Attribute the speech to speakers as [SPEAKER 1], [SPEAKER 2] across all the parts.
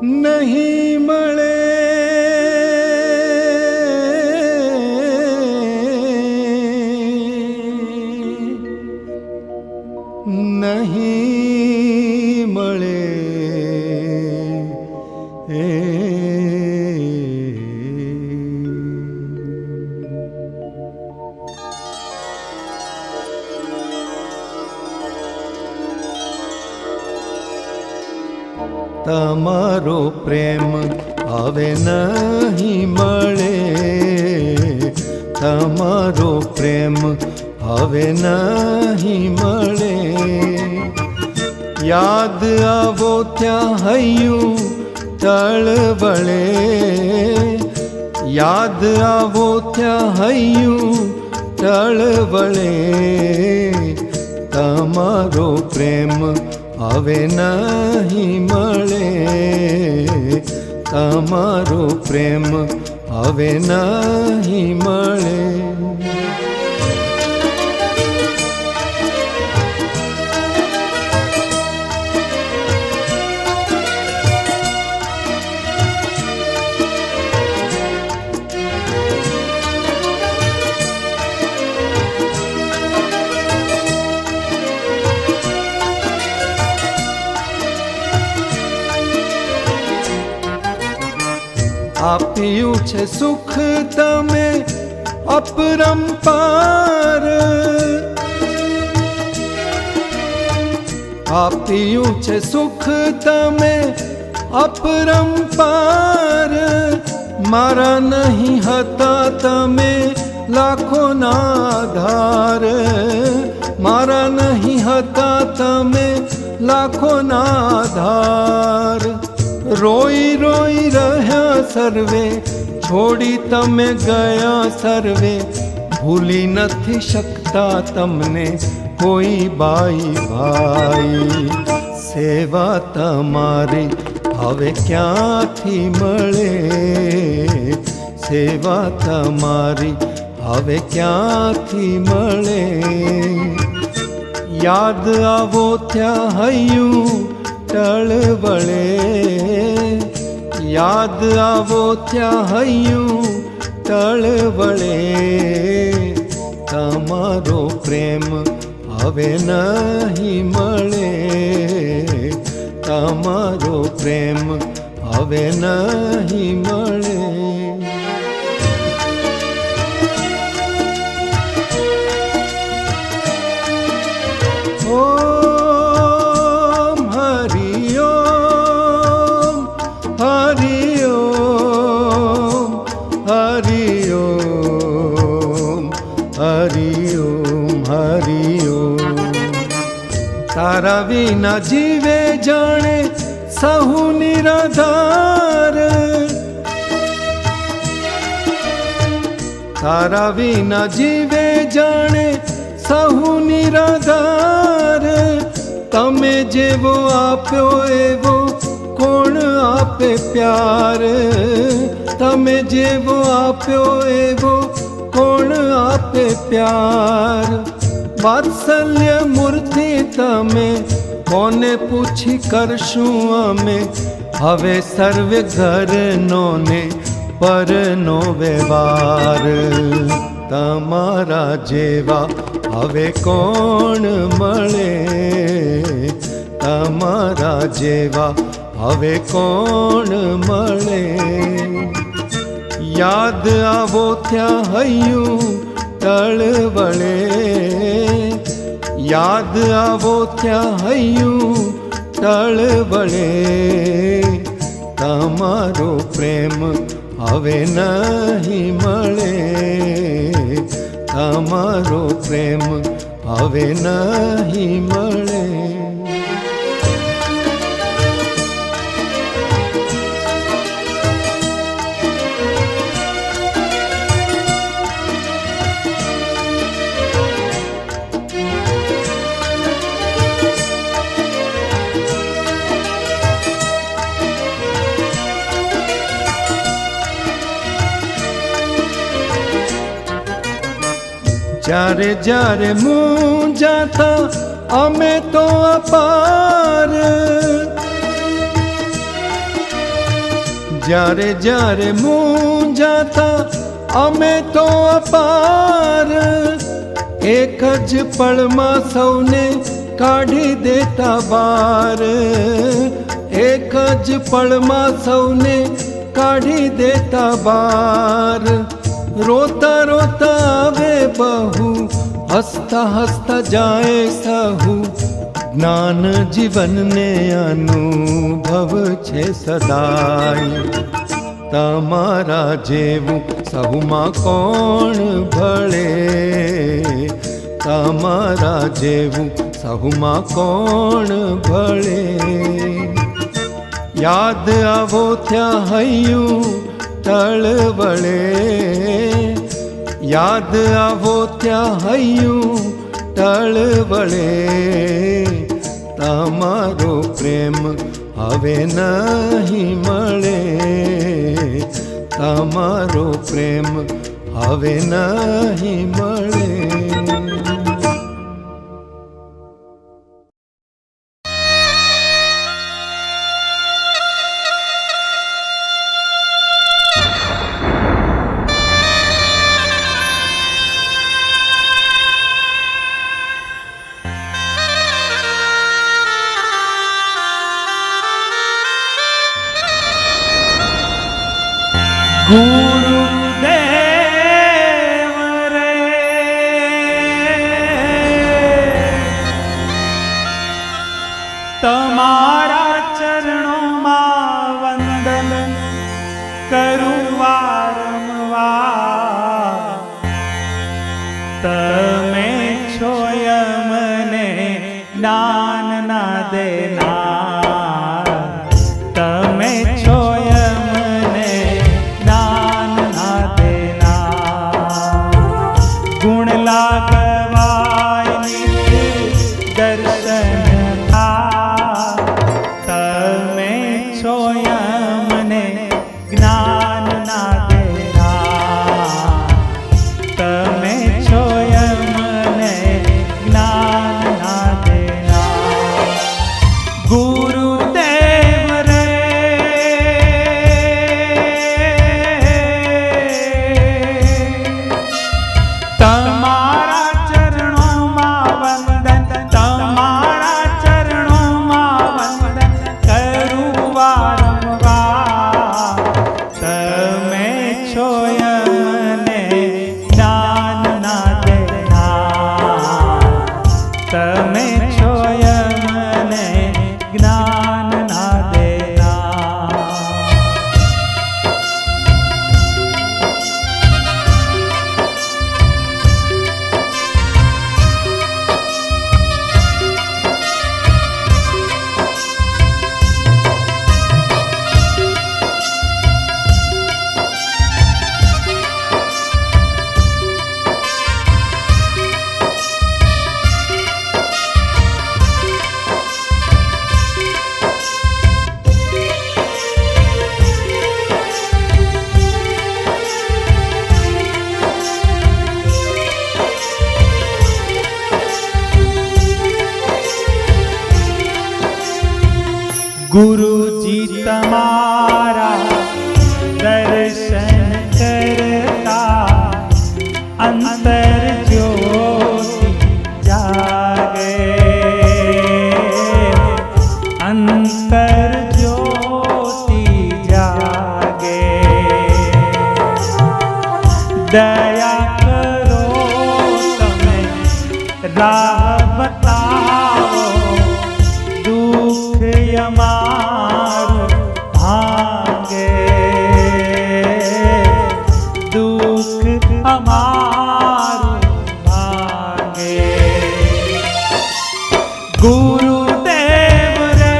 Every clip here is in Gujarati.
[SPEAKER 1] नहीं मळे नहीं मळे तमारो प्रेम હવે નહીં મળે, તમારો પ્રેમ હવે નહીં મળે. યાદ આવો ત્યાં હૈયું ટળવળે, યાદ આવો ત્યાં હૈયું ટળવળે. તમારો પ્રેમ હવે નહીં મળે, તમારો પ્રેમ હવે નહીં મળે. આપ્યું છે સુખ તમે અપરંપાર, આપ્યું છે સુખ તમે અપરંપાર. મારા નહીં હતા તમે લાખોના આધાર, મારા નહીં હતા તમે લાખોના આધાર. રોઈ રોઈ રહ્યા સર્વે, છોડી તમે ગયા સર્વે. ભૂલી નથી શકતા તમને કોઈ બાઈ ભાઈ. સેવા તમારી હવે ક્યાંથી મળે, સેવા તમારી હવે ક્યાંથી મળે. યાદ આવો ત્યાં હૈયું ટળવળે, યાદ આવો ત્યાં હૈયું ટળવળે. તમારો પ્રેમ હવે નહીં મળે, તમારો પ્રેમ હવે નહીં મળે. તારા વિના જીવે જાણે સહુ નિરાધાર, તારા વિના જીવે જાણે સહુ નિરાધાર. તમે જેવો આપ્યો એવો કોણ આપે પ્યાર, તમે જેવો આપ્યો એવો કોણ આપે પ્યાર. વાત્સલ્ય મૂર્તિ તમે કોને પૂછી કરશું અમે. હવે સર્વે ઘરનો ને પરનો વ્યવહાર. તમારા જેવા હવે કોણ મળે, તમારા જેવા હવે કોણ મળે. યાદ આવો ત્યાં હૈયું ટળવળે, યાદ આવો ત્યાં હૈયું ટળવળે. તમારો પ્રેમ હવે નહીં મળે, તમારો પ્રેમ હવે નહીં મળે. જ્યારે જ્યારે મૂંઝાતા અમે તો અપાર, જ્યારે જ્યારે મૂંઝાતા અમે તો અપાર, એક જ પળમાં સૌને કાઢી દેતા બાર, એક જ પળમાં સૌને કાઢી દેતા બાર. રોતા રોતા આવે બહુ, હસતા હસતા જાય સહુ, જ્ઞાન જીવનને અનુભવ છે સદાય. તમારા જેવું સહુમાં કોણ ભળે, તમારા જેવું સહુમાં કોણ ભળે. યાદ આવો ત્યાં હૈયું તળવળે, યાદ આવો ત્યાં હૈયું તળવળે. તમારો પ્રેમ હવે નહીં મળે, તમારો પ્રેમ હવે નહીં મળે.
[SPEAKER 2] ગુરુદેવ રે તમારા ચરણોમાં વંદન કરું વારંવાર. તમે છો યમને જ્ઞાન ના દેનાર, તમે છો गुरुजी तमारा दर्शन करता अंतर ज्योति जागे, अंतर ज्योति जागे। दया करो तमे राह बताओ, दुख यमारू भागे, दुख हमारू भागे। गुरुदेव रे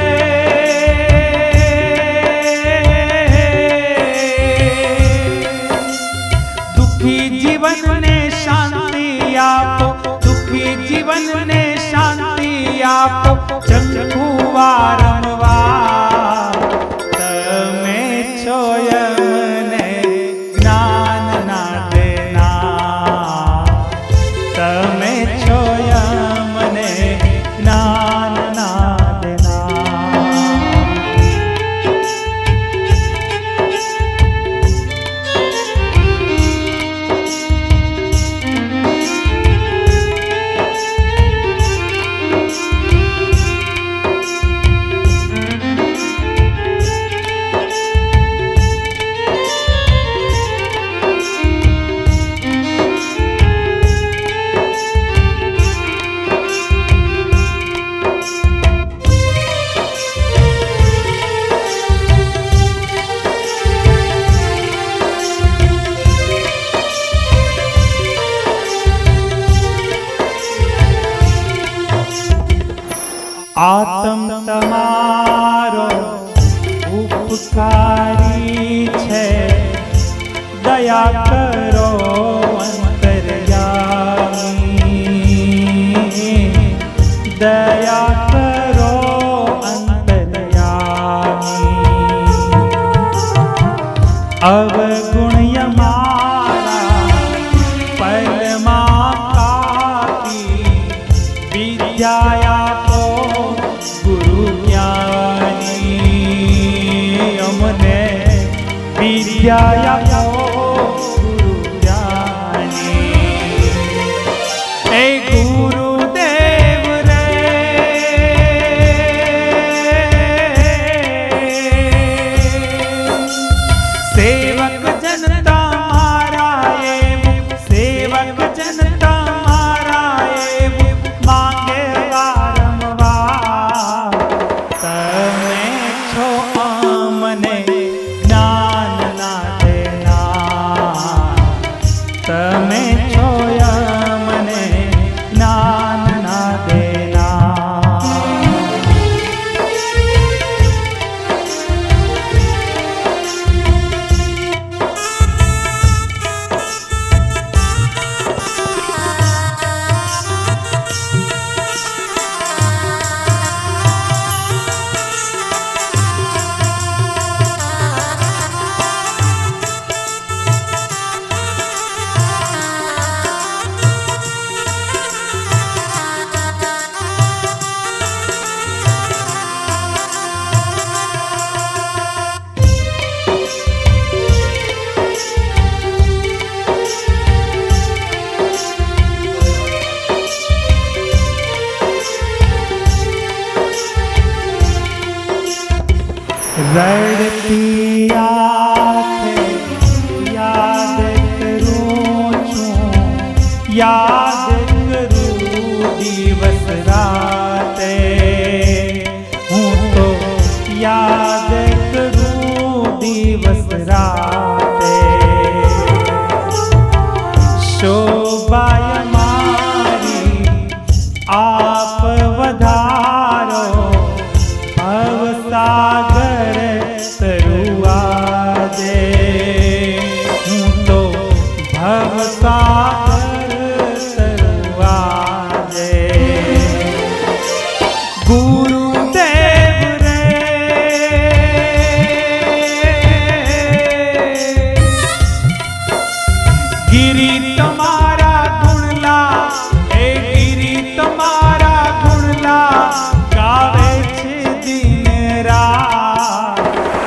[SPEAKER 2] दुखी जीवन ने शांति आपो, दुखी जीवन ने शांति आपो। चंपू वारंवार तमे छो यमने ज्ञान ना देना, तमे छो यमने ज्ञान ना देना। આતમ તમારો ઉપકારી છે, દયા કરો અંતર્યામી, દયા કરો અંતર્યામી. અવગુણ્ય મારા પરમાં કાપી, વિદ્યા આપો ગુરુ જ્ઞાની. અમને વિદ્યા આપો ગુરુ જ્ઞાની. એ ગુરુદેવ રે સેવક જનતા મારા એવું, સેવક જનતા મારા એવું માંગે વારંવાર. તમે છો અમને જ્ઞાન ના દેનાર, તમે છો અમને જ્ઞાન ના દેનાર. રડતી આંખે યાદ કરું છું, યાદ કરું દિવસ રાતે. હું તો યાદ કરું દિવસ રાતે. શોભાય મારી આપ વધારો, ભવસાગર તરુઆ દે. હું તો ભવસાગર તરુઆ દે. ગુરુદેવ રે ગિરી તમારા ગુણલા, એ ગિરી તમારા ગુણલા ગાવે છે દિન રાત.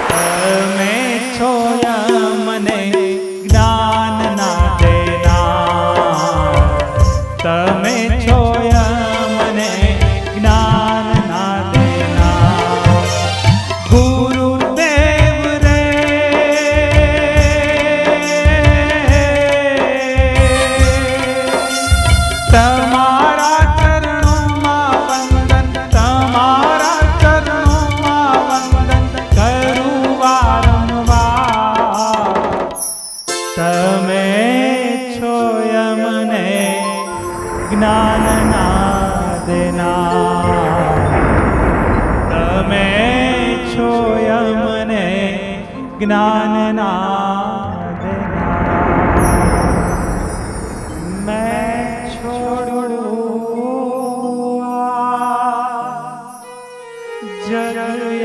[SPEAKER 2] તમે છો અમને જ્ઞાન ના દેનાર, તમે છો અમને જ્ઞાન ના દેનાર. ગુરુદેવ રે તમારા ચરણોમાં વંદન, તમારા ચરણોમાં વંદન કરું વારંવાર. તમે છો અમને જ્ઞાન ના દેનાર, તમે છો અમને જ્ઞાન ના દેનાર. મેં છોડું આ જગ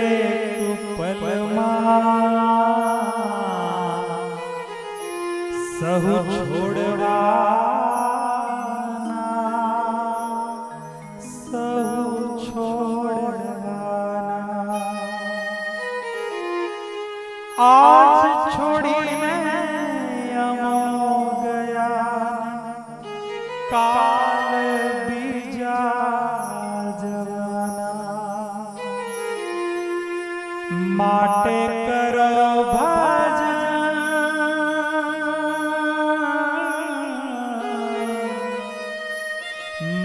[SPEAKER 2] એક પલમાં, સહુ છોડવાના, સહુ છોડવાના. આજ છોડીને અમો ગયા, કાલ બીજા જવાના. માટે કરો ભજન,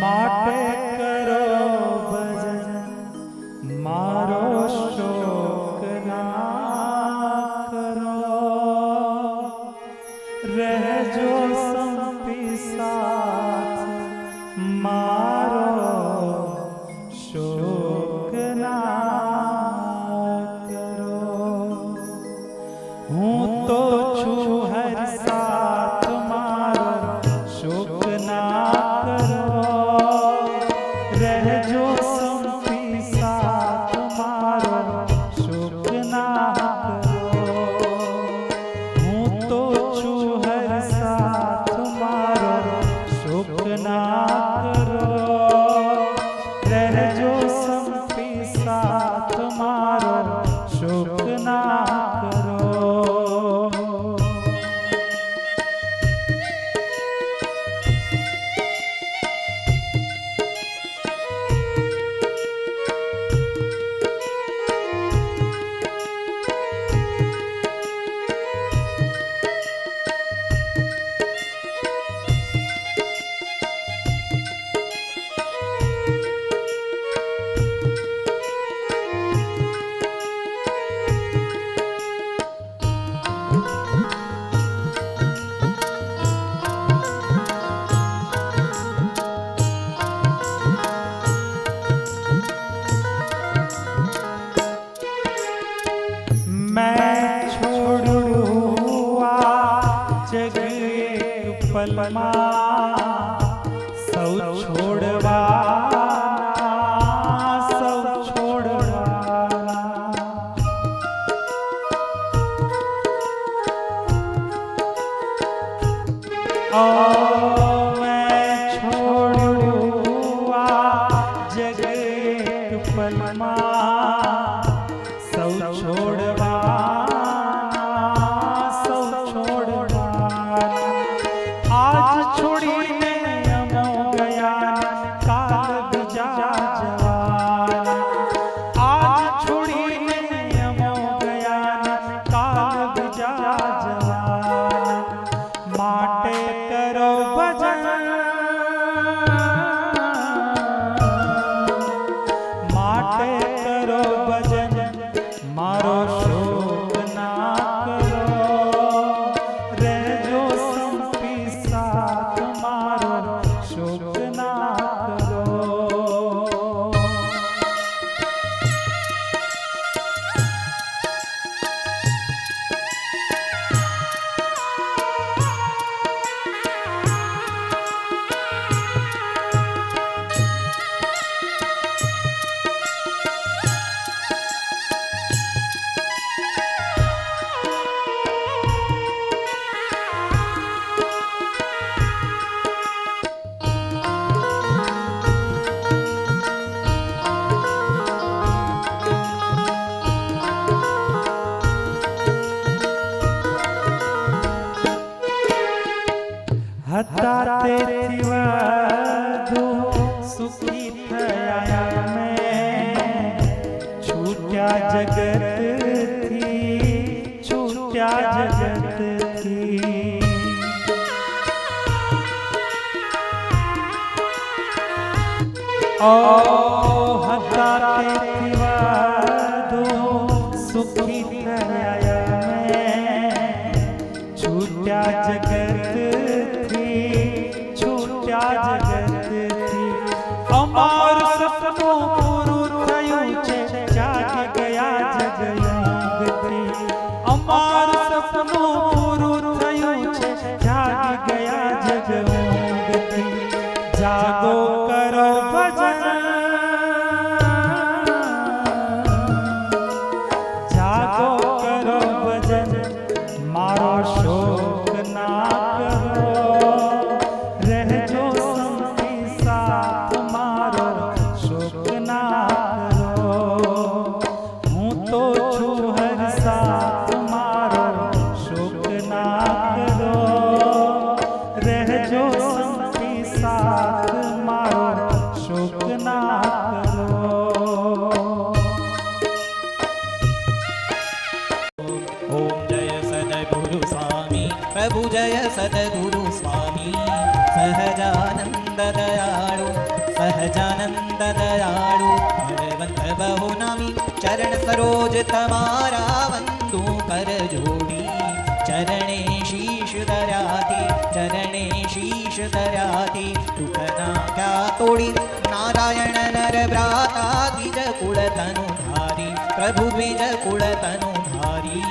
[SPEAKER 2] માટે કરો ભજન, મારો શોક ના કરો. રહેજો સંપી સાથ, મારો શોક પલમાં સૌ છોડવાના, સૌ છોડવાના. મેં છોડ્યું આ જગ એક પલમાં, સૌ છોડવાના, સૌ છોડવાના. આજ છોડીને અમો ગયા, કાલ બીજા જવાના. આજ છોડીને અમો ગયા, કાલ બીજા જવાના. માટે કરો ભજન, માટે કરો ભજન, મારો શોક ના કરો. રહેજો સંપી સાથ, મારો શોક ના કરો. હતા તેથી વધુ સુખી થયા મેં, છૂટ્યા જગતથી, છૂટ્યા જગતથી. હતા તેથી વધુ સુખી થયા મેં, છૂટ્યા જગતથી, છૂટ્યા જગતથી. અમારું સપનું પૂરું થયું છે, જાગી ગયા જગયુગથી. અમારું સપનું પૂરું થયું છે, જાગી ગયા જગયુગથી. જાગો કરો ભજન, જાગો કરો ભજન, મારો શોક ના કરો. રહેજો સંપી સાથ, મારો શોક ના કરો. હું તો છું હર સાથ, મારો શોક ના કરો. રહેજો સંપી સાથ, મારો શોક ના કરો.
[SPEAKER 3] ओम जय सद्गुरु स्वामी, प्रभु जय सद्गुरु स्वामी. सहजानंद दयाळु, सहजानंद दयाळु, भगवंत बहु नामी. चरण सरोज તમારા વંદુ કર જોડી. ચરણે શીશ ધર્યાથી, ચરણે શીશ ધર્યાથી. દુઃખના ક્યા તોડી, નારાયણ નર ભ્રાતા. દ્વિજ કુળ તનુ ધારી, પ્રભુ દ્વિજ કુળ તનુ ધારી.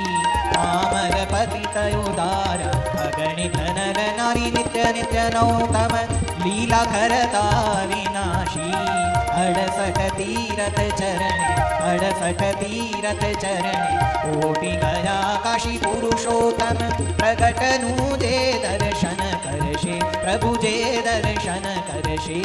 [SPEAKER 3] પામર પતિત ઉદાર, અગણિત નર નારી. નિત્ય નિત્ય નૌતમ, લીલા કરતા વિનાશી. 68 તીરથ ચરણે, 68 તીરથ ચરણે. કોટી ગયા કાશી પુરુષોત્તમ. પ્રગટનું જે દર્શન કરશે, પ્રભુ જે દર્શન કરશે.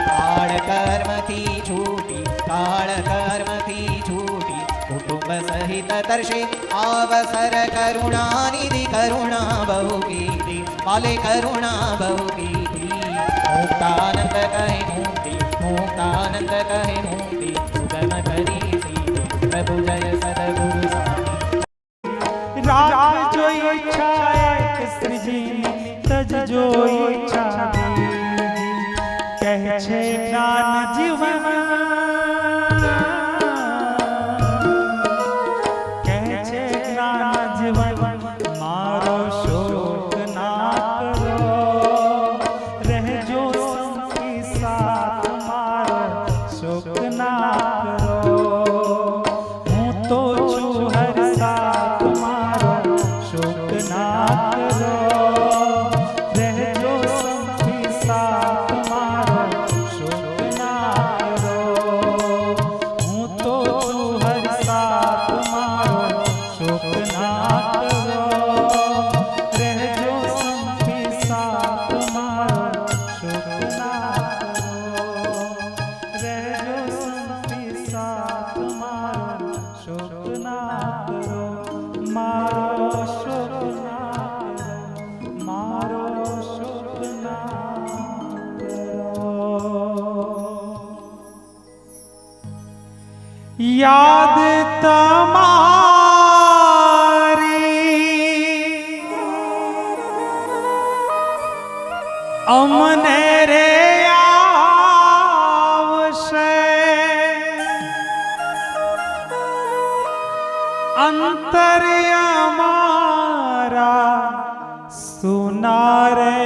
[SPEAKER 3] કાળ કર્મથી છૂટી, કાળ કર્મથી છૂટી. કુટુંબ સહિત તરશે અવસર. કરુણાનિધિ કરુણા બહુ કીધી, પાલે કરુણા બહુ કીધી. મુક્તાનંદ કહે મુક્તિ, મુક્તાનંદ કહે મુક્તિ. સુગમ કરી સીધી, પ્રભુ જય સદગુરુ સ્વામી.
[SPEAKER 2] રાખજો ઈચ્છા એક શ્રીજીની, તજજો ઈચ્છા બીજી. કહે છે જ્ઞાન જીવન, કહે છે જ્ઞાન જીવન, મારો શોક ના કરો. રહેજો સંપી સાથ, મારો શોક ના મારો શોક ના કરો, મારો શોક ના કરો, મારો શોક ના કરો. યાદ તમારી અમને રે આવશે, અંતર્ય અમારા સુના રે,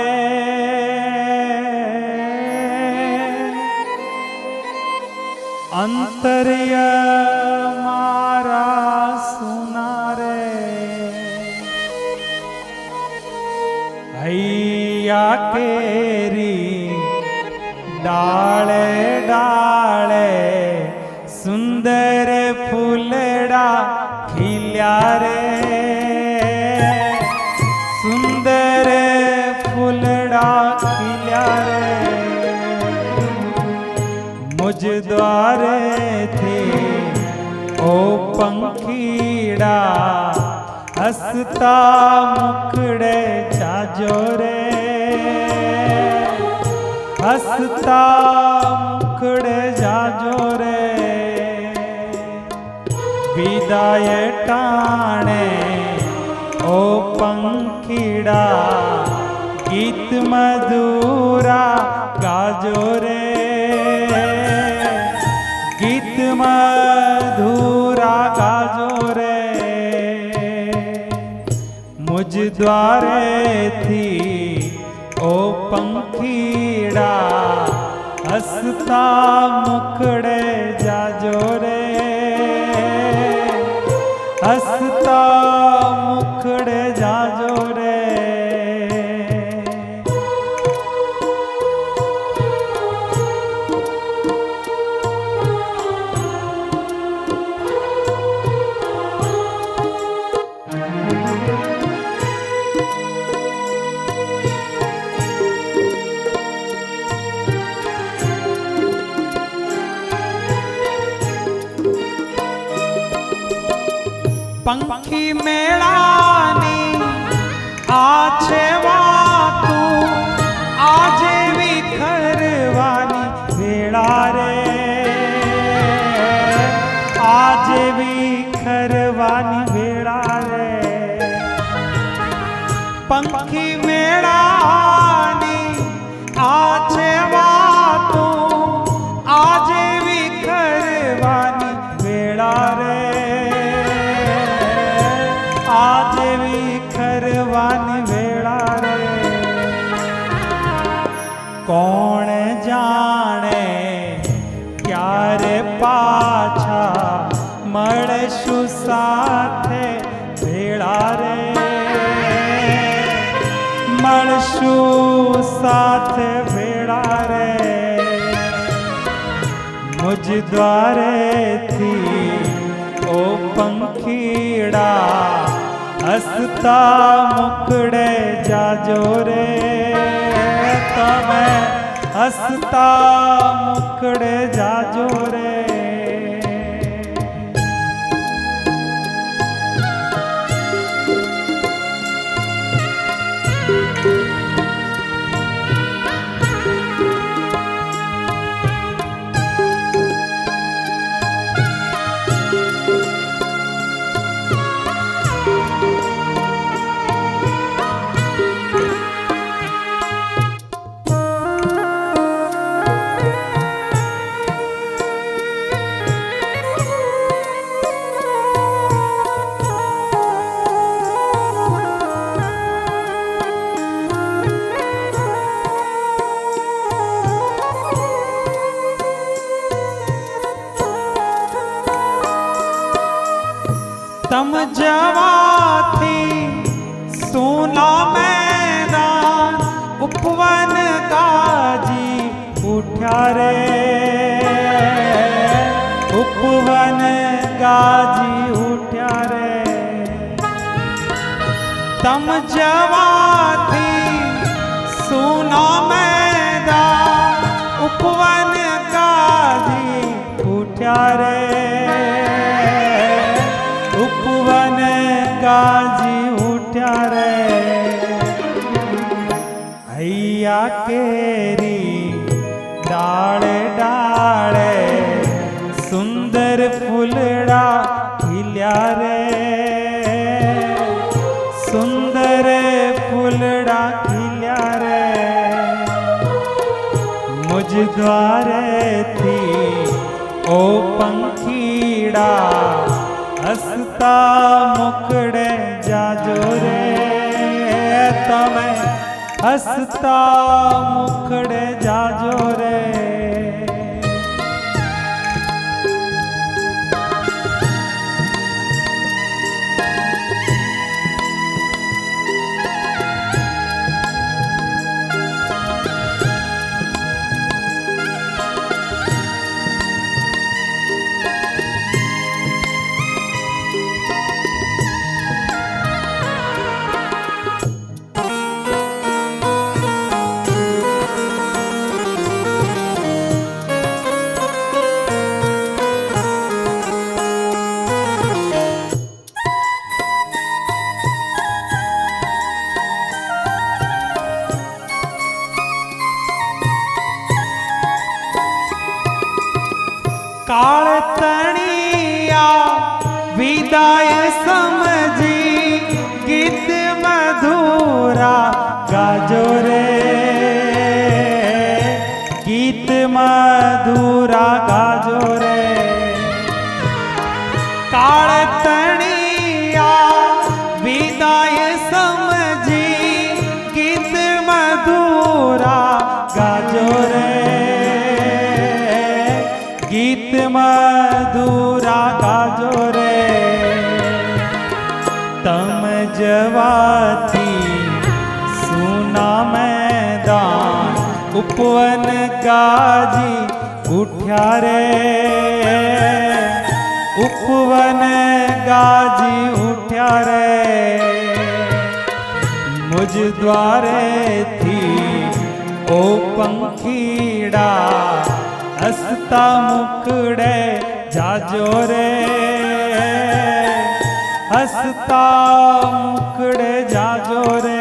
[SPEAKER 2] અંતર્ય મારા સુના રે. હૈયા કેરી ડાળે ડાળે સુંદર ફૂલડા ખીલ્યા રે, સુંદર ફૂલડા ખીલ્યા રે. મુજ દ્વારેથી ઓ પંખીડા હસતા મુખડે જાજો રે, હસતા મુખડે જાજો રે. વિદાય ટાણે ઓ પંખીડા ગીત મધુરા ગાજો રે, ગીત મધુરા ગાજો રે. મુજ દ્વારેથી ઓ પંખીડા હસતા મુખડે જાજો રે, હસતા મુખડે જાજો રે. પંખી મેળાની આ છે વાતું, આજે વિખરવાની વેળા રે, આજે વિખરવાની વેળા રે. પંખી મેળાની આ છે વાતું, આજે વિખરવાની વેળા રે, આજે વિખરવાની વેળા રે. કોણ જાણે ક્યારે પાછા મળશું સાથે ભેળા રે, મળશું સાથે ભેળા રે. મુજ દ્વારેથી ઓ પંખીડા હસતા મુખડે જાજો રે, તમે હસતા મુખડે જાજો રે. તમ જવાથી સોના મેદાન ઉપવન ગાજી ઉઠ્યા રે, ઉપવન ગાજી ઉઠ્યા રે. તમ જવાથી સોના મેદાન ઉપવન ગાજી ઉઠ્યા રે, કેરી ડાળે ડાળે સુંદર ફૂલડા ખીલ્યા રે, સુંદર ફૂલડા ખીલ્યા રે, મુજ દ્વારેથી ઓ પંખીડા હસતા મુખડે જાજો રે, તમે હસતા મુખડે જાજો રે. કાળ તણિયા વિદાય સમજી ગીત મધુરા ગાજો રે, ગીત મધુરા ગાજો રે. કાળ તણિયા વિદાય સમજી ગીત મધુરા ગાજો રે, ગીત મધુરા ગાજો રે. તમ જવાથી સુના મેદાન ઉપવન ગાજી ઉઠ્યા રે, ઉપવન ગાજી ઉઠ્યા રે. મુજ દ્વારેથી ઓ પંખીડા હસતા મુખડે જાજો રે, હસતા મુખડે જાજો રે.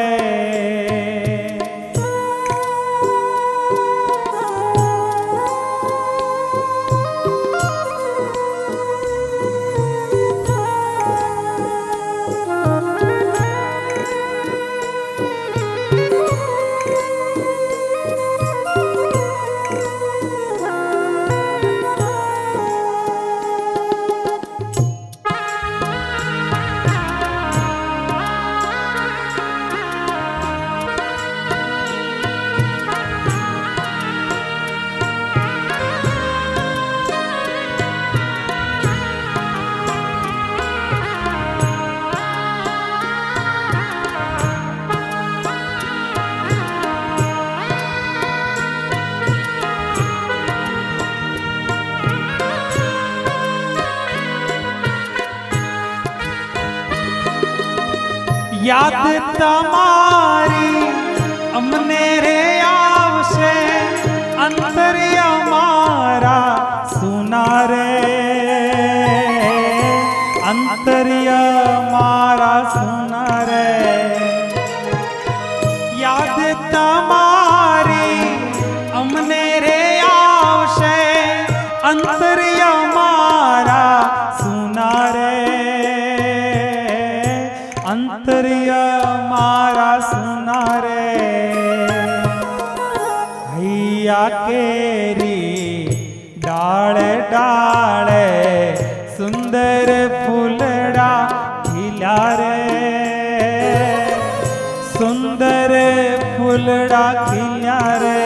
[SPEAKER 2] યાદ તમારી અમને રે આવશે, અંતર્ય મારા સુના રે, અંતર્ય મારા સુના રે. યાદ તમારી અમને રે આવશે, અંતર્ય મારા સુના રે, અંતર્ય મારા સુના રે. હૈયા કેરી ડાળે ડાળે સુંદર ફૂલડા ખીલ્યા રે, સુંદર ફૂલડા ખીલ્યા રે.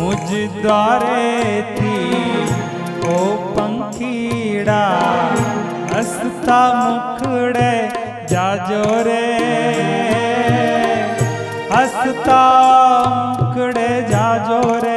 [SPEAKER 2] મુજ દ્વારેથી ઓ પંખીડા હસતા મુખડે જાજો રે, હસતા મુખડે જાજો રે.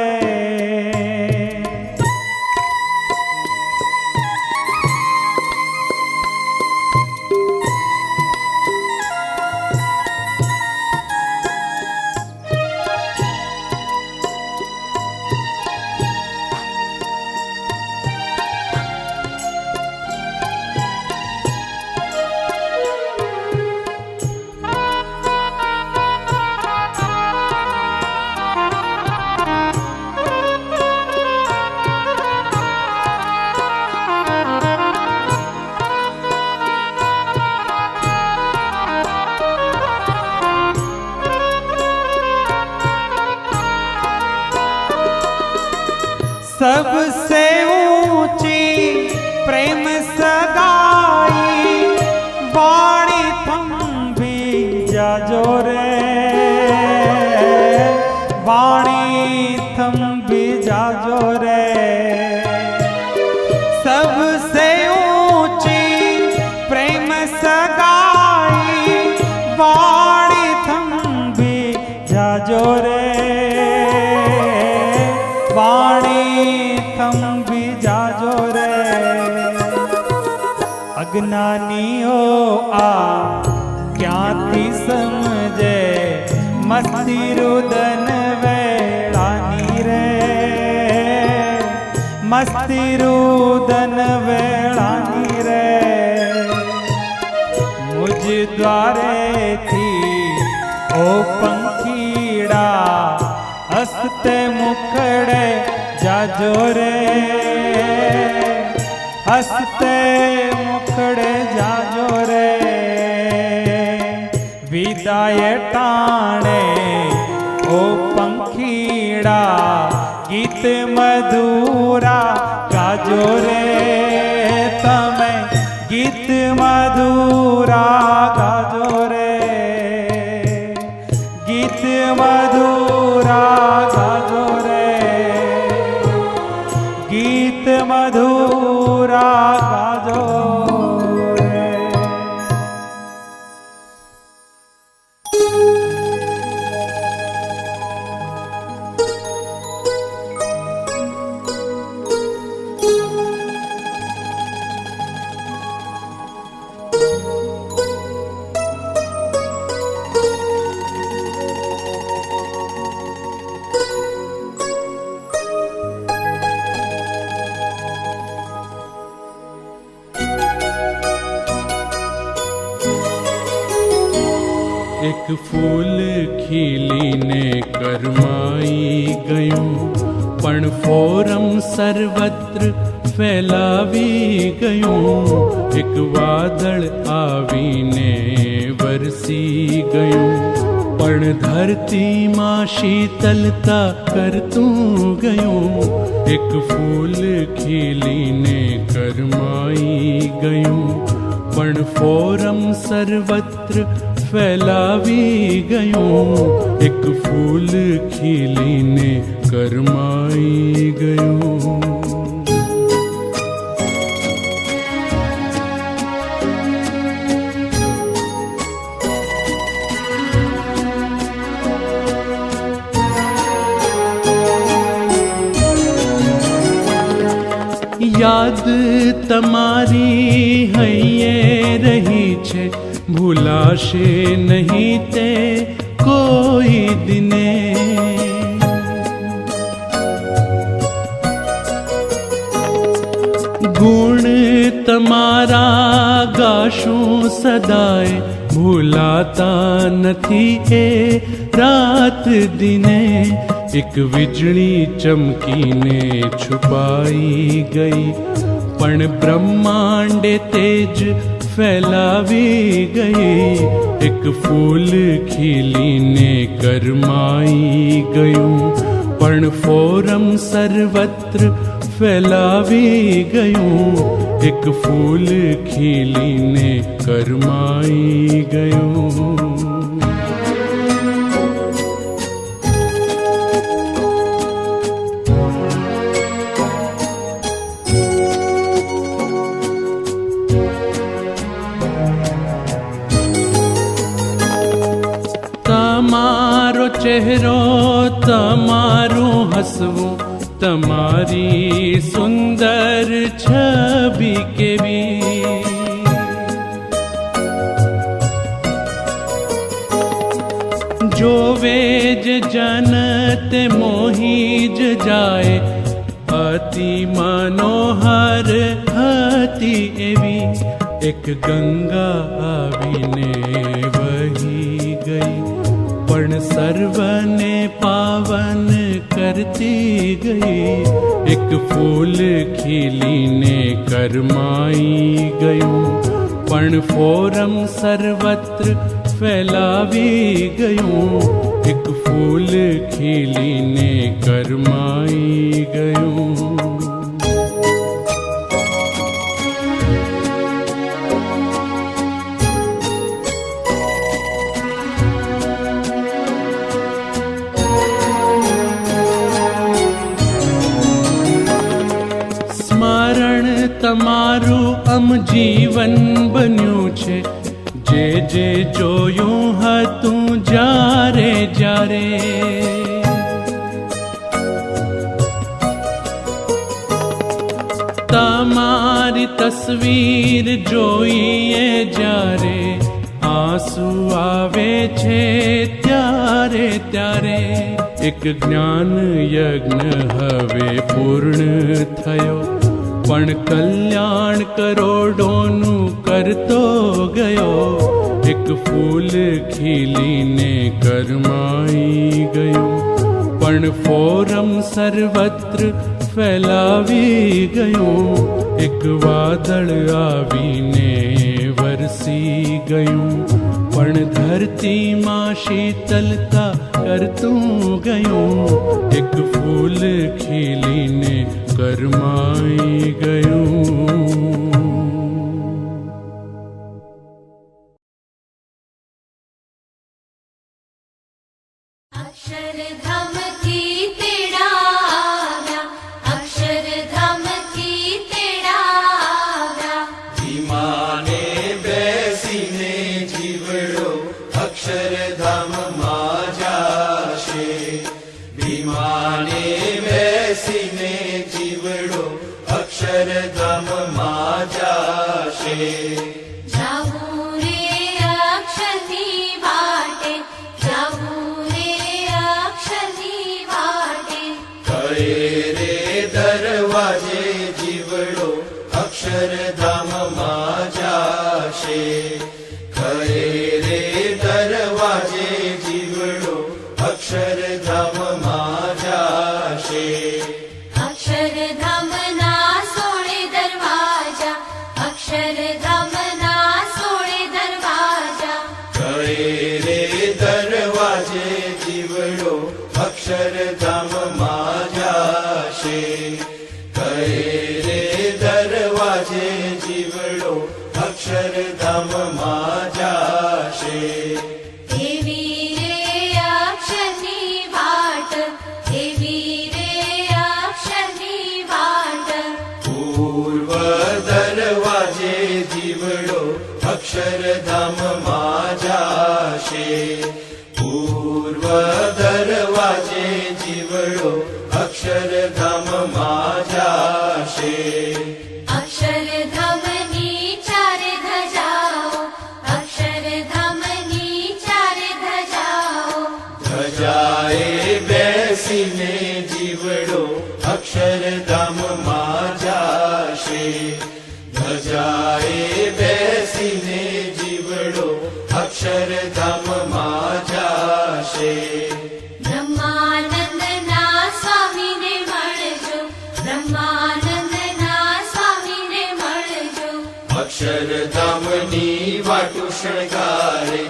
[SPEAKER 2] सबसे ऊंची प्रेम सगाई वाणी थंबी जाजो रे वाणी थंबी जाजो रे सबसे ऊंची प्रेम सगाई वाणी थंबी जाजो रे वाणी थंबी जाजो रे अज्ञानीओ आ क्यांथी समझे मस्ती रुदन वेळानी रे मस्ती रुदन वेळानी रे मुझ द्वारे थी ओ पंखीड़ा हसते मुखड़े जाजो रे हसते मुखड़े जाजो रे विदाय टाणे ओ पंखीड़ा गीत मधुरा गाजो रे तमे गीत मधुरा गाजो रे गीत मधुरा गाजो रे गीत मधुरा गाजो रे
[SPEAKER 4] एक फूल खिलीने करमाई गयूं पण फोरम सर्वत्र फैलावी गयूं एक वादळ आवीने वरसी गयूं पण धरती मां शीतलता करतूं गयूं एक फूल खिलीने करमाई गयूं पण फोरम सर्वत्र फैलावी गयूं एक फूल खिलीने करमाई गयूं याद तमारी हइये रही छे भूलाशे नहीं ते कोई दिने गुण तमारा गाशूं सदाय भूलाता नथी ए रात दिने एक वीजળી चमकीने छुपाई गई पण ब्रह्मांडे तेज फैलावी गई एक फूल खिलीने करमाई गयूं पण फोरम सर्वत्र फैलावी गयूं एक फूल खिलीने करमाई गयूं तमारो चेहरो तमारू हसवू तमारी सुंदर छवि केवी जो वेज जनत मोहीज जाए अति मनोहर हती एवी एक गंगा आवीने वही गई पण सर्वने पावन करती गई एक फूल खिलीने करमाई गयूं पण फोरम सर्वत्र फैलावी गयूं એક ફૂલ ખીલીને કરમાઈ ગયું. સ્મરણ તમારું અમ જીવન બન્યું છે, જે જે જોયું હતું જ્યારે જ્યારે. તમારી તસવીર જોઈએ જ્યારે આંસુ આવે છે ત્યારે ત્યારે. એક જ્ઞાન યજ્ઞ હવે પૂર્ણ થયો, પણ કલ્યાણ કરોડોનું કરતો ગયો. એક ફૂલ ખીલીને કરમાઈ ગયું, પણ ફોરમ સર્વત્ર ફેલાવી ગયું. એક વાદળ આવીને વરસી ગયું, પણ ધરતીમાં શીતલતા કરતું ગયું. એક ફૂલ ખીલીને કરમાઈ ગયું.
[SPEAKER 5] અક્ષરધામથી તેડા આવ્યા, અક્ષરધામથી તેડા આવ્યા.
[SPEAKER 1] વિમાને બેસીને જીવડો અક્ષરધામમાં જાશે. વિમાને બેસીને જીવડો અક્ષરધામમાં જાશે.
[SPEAKER 5] જાવું રે અક્ષરની વાટે, જાવું રે અક્ષરની વાટે.
[SPEAKER 1] કહે રે દરવાજે જીવડો અક્ષરધામમાં જાશે. કહે રે દરવાજે જીવડો અક્ષરધામમાં જાશે.
[SPEAKER 5] અક્ષરધામના 16 દરવાજા, અક્ષરધામના 16 દરવાજા.
[SPEAKER 1] કહે રે દરવાજે જીવડો અક્ષરધામમાં જાશે. કહે રે દરવાજે જીવડો અક્ષરધામમાં જાશે.
[SPEAKER 5] એવી રે અક્ષરની વાટ, એવી રે અક્ષરની વાટ.
[SPEAKER 1] પૂર્વ દરવાજે જીવડો અક્ષરધામમાં જાશે. પૂર્વ દરવાજે જીવડો અક્ષરધામમાં જાશે.
[SPEAKER 5] અક્ષરધામની ચારે ધજાઓ, અક્ષરધામની ચારે ધજાઓ.
[SPEAKER 1] ધજાએ બેસીને જીવડો અક્ષરધામમાં જાશે. ધજાએ બેસીને જીવડો અક્ષરધામમાં જાશે.
[SPEAKER 5] બ્રહ્માનંદના સ્વામીને મળજો, બ્રહ્માનંદના સ્વામીને મળજો.
[SPEAKER 1] અક્ષરધામની વાટુ શણગારે,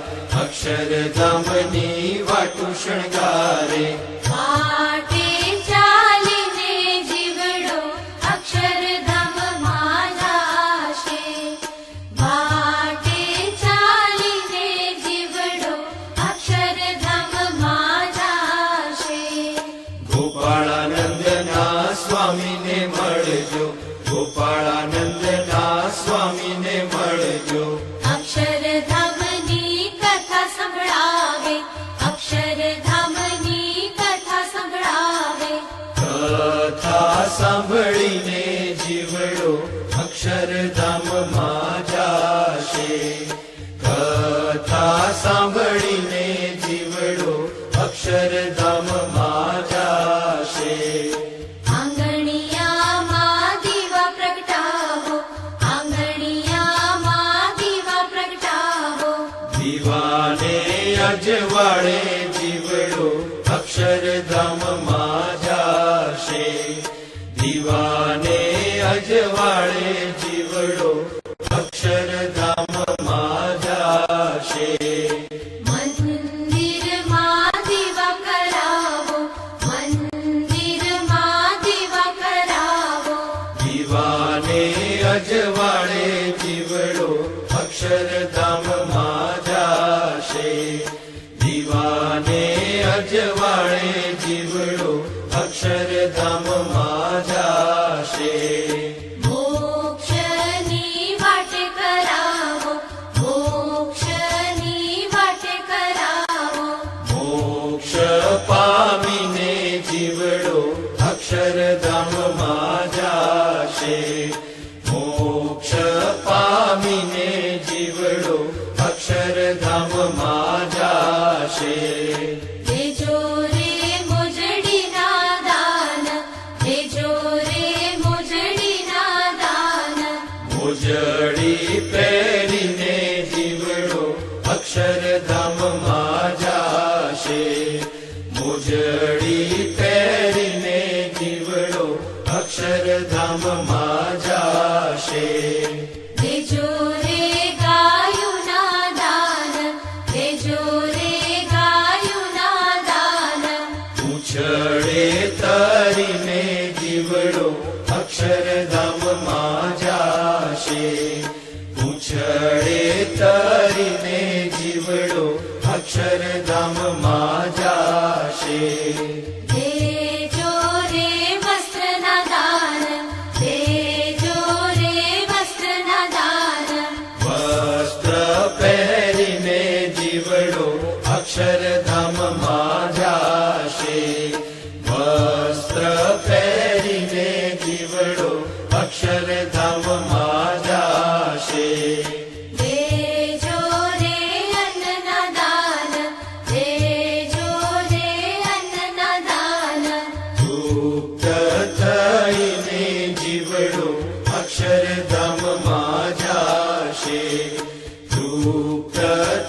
[SPEAKER 1] અક્ષરધામની વાટુ શણગારે.
[SPEAKER 5] વાટે ચાલીને જીવડો અક્ષરધામમાં જાશે. વાટે ચાલીને જીવડો અક્ષરધામમાં જાશે.
[SPEAKER 1] ગોપાળાનંદના સ્વામીને મળજો, ગોપાળાનંદના સ્વામીને મળજો.
[SPEAKER 5] અક્ષરધામની કથા સંભળાવે, અક્ષરધામની કથા સંભળાવે.
[SPEAKER 1] કથા સાંભળીને જીવડો અક્ષરધામમાં જાશે. કથા સાંભળીને જીવડો અક્ષરધામમાં જાશે.
[SPEAKER 5] આંગણિયામાં દીવા પ્રગટાવો, આંગણિયામાં દીવા પ્રગટાવો.
[SPEAKER 1] દીવાને અજવાળે જીવડો અક્ષરધામમાં જાશે. દીવાને અજવાળે જીવડો અક્ષરધામમાં જાશે.
[SPEAKER 5] મંદિરમાં દીવા
[SPEAKER 1] અજવાળે જીવડો અક્ષરધામમાં જાશે. દીવાને અજવાળે જીવડો અક્ષરધામમાં જાશે.
[SPEAKER 5] મોક્ષની વાટ કરાવો, મોક્ષની વાટ કરાવો.
[SPEAKER 1] મોક્ષ પામીને જીવડો અક્ષરધામમાં જાશે. મોક્ષ પામીને જીવડો અક્ષરધામમાં જાશે.
[SPEAKER 5] દેજો રે મોજડીના દાન, દેજો રે મોજડીના દાન.
[SPEAKER 1] મોજડી પહેરીને જીવડો અક્ષરધામમાં જાશે. મોજડી પહેરીને જીવડો અક્ષરધામમાં જાશે.
[SPEAKER 5] દેજો રે ગાયુના દાન, દેજો રે ગાયુના દાન.
[SPEAKER 1] પૂંછડે તરીને જીવડો અક્ષરધામમાં જાશે. પૂંછડે તરીને જીવડો અક્ષરધામમાં જાશે.
[SPEAKER 5] દેજો રે વસ્ત્રના દાન, દેજો રે વસ્ત્રના દાન.
[SPEAKER 1] વસ્ત્ર પહેરીને જીવડો અક્ષરધામમાં જાશે. વસ્ત્ર પહેરીને જીવડો અક્ષરધામમાં જાશે.
[SPEAKER 5] દેજો રે અન્નના દાન, દેજો રે અન્નના દાન.
[SPEAKER 1] તૃપ્ત થઈને જીવડો અક્ષરધામમાં જાશે. તૃપ્ત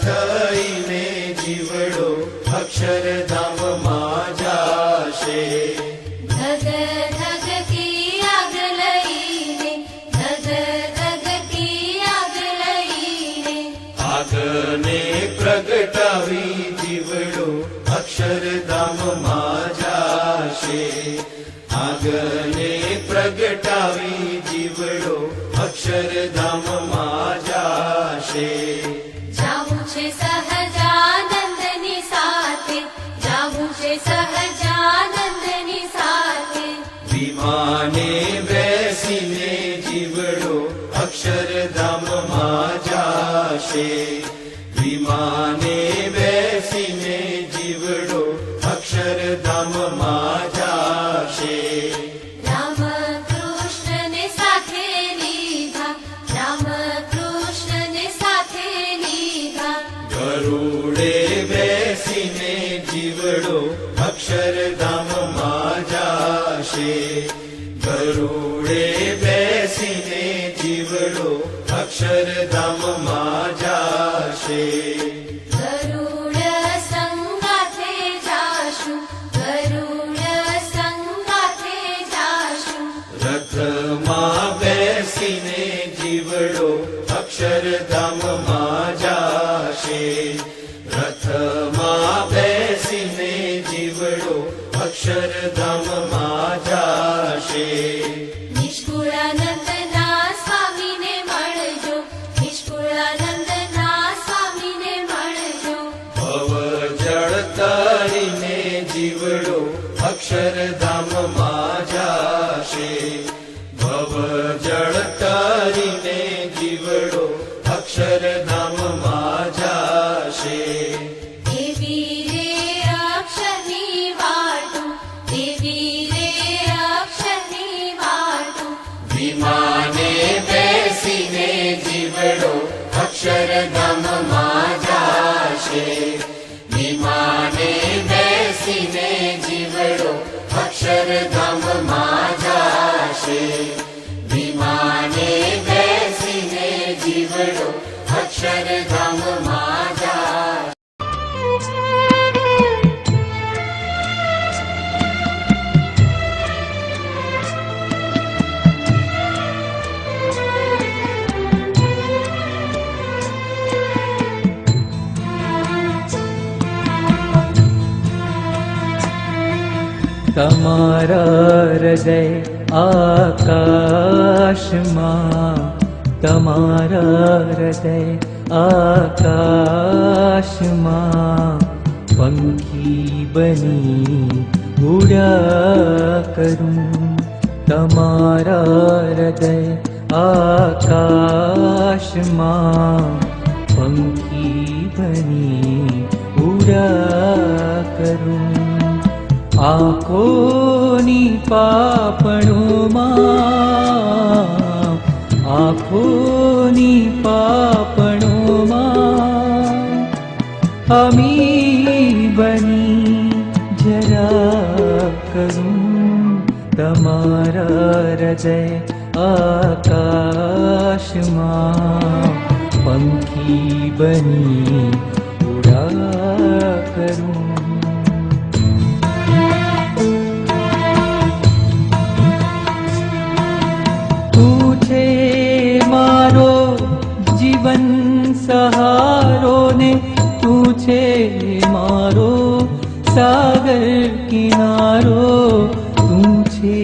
[SPEAKER 1] થઈને જીવડો અક્ષરધામમાં જાશે.
[SPEAKER 5] ધગ ધગ કી આગ લઈને, ધગ ધગ કી આગ લઈને.
[SPEAKER 1] આગને પ્રગટાવી જીવડો અક્ષરધામમાં જાશે. આગને પ્રગટાવી જીવડો અક્ષરધામમાં જાશે.
[SPEAKER 5] જાવું છે સહજાનંદની સાથે, જાવું છે સહજાનંદની સાથે.
[SPEAKER 1] વિમાને બેસીને જીવડો અક્ષરધામમાં જાશે. વિમાને બેસીને જીવડો અક્ષરધામમાં જાશે.
[SPEAKER 5] રામ કૃષ્ણને સાથે લીધા, રામ કૃષ્ણને સાથે લીધા.
[SPEAKER 1] ગરુડે બેસીને જીવડો અક્ષરધામમાં જાશે. ગરુડે બેસીને જીવડો અક્ષરધામમાં જાશે.
[SPEAKER 5] ગરુડ સંગાથે જાશું, ગરુડ સંગાથે જાશું.
[SPEAKER 1] રથમાં બેસીને જીવડો અક્ષરધામમાં જાશે. રથમાં બેસીને જીવડો અક્ષરધામમાં જાશે.
[SPEAKER 5] નિષ્કુળાનંદના સ્વામીને મળજો, નિષ્કુળાનંદના સ્વામીને મળજો.
[SPEAKER 1] ભવ જળ તરીને જીવડો અક્ષરધામમાં જાશે. ભવ જળ તરીને જીવડો અક્ષરધામમાં જાશે.
[SPEAKER 5] દેવી રે અક્ષરની વાટું, દેવી રે અક્ષરની વાટું.
[SPEAKER 1] વિમાને બેસીને જીવડો અક્ષરધામમાં જાશે. વિમાને બેસીને જીવડો અક્ષરધામમાં જાશે. વિમાને બેસીને જીવડો અક્ષરધામમાં જાશે.
[SPEAKER 6] તમારા હૃદય
[SPEAKER 3] આકાશમાં તમારા હૃદય આકાશમાં પંખી બની ઉડ્યા કરું તમારા હૃદય આકાશમાં પંખી બની ઉડ્યા કરું આંખોની પાપણોમાં આંખોની પાપણોમાં અમી બની જરા કરું તમારા હૃદય આકાશમાં પંખી બની ઉડા કરું તું છે મારો જીવન સહારો ને તું છે મારો સાગર કિનારો તું છે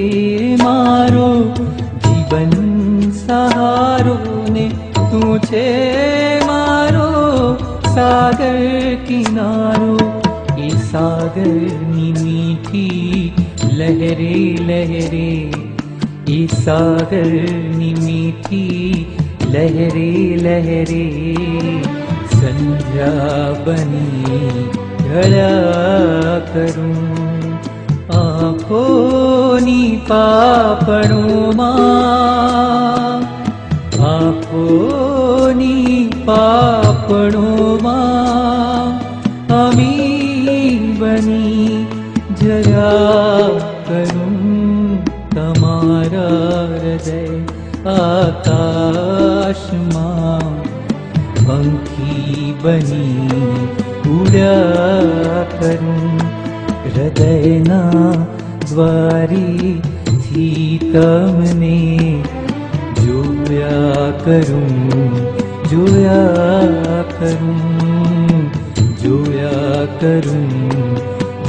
[SPEAKER 3] મારો જીવન સહારો ને તું છે મારો સાગર કિનારો એ સાગરની મીઠી લહેરે લહેરે એ સાગરની મીઠી લહેરે લહેરે સંધ્યા બની ઢળ્યા કરું આંખોની પાપણોમાં આંખોની પાપણોમાં અમી બની જરા કરું તમારા હૃદય આકાશમાં પંખી બની ઉડ્યા કરું હૃદયના દ્વારીથી તમને જોયા કરું જોયા કરું જોયા કરું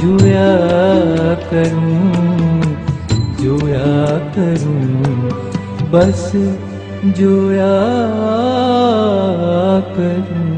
[SPEAKER 3] જોયા કરું જોયા કરું બસ જોયા કરું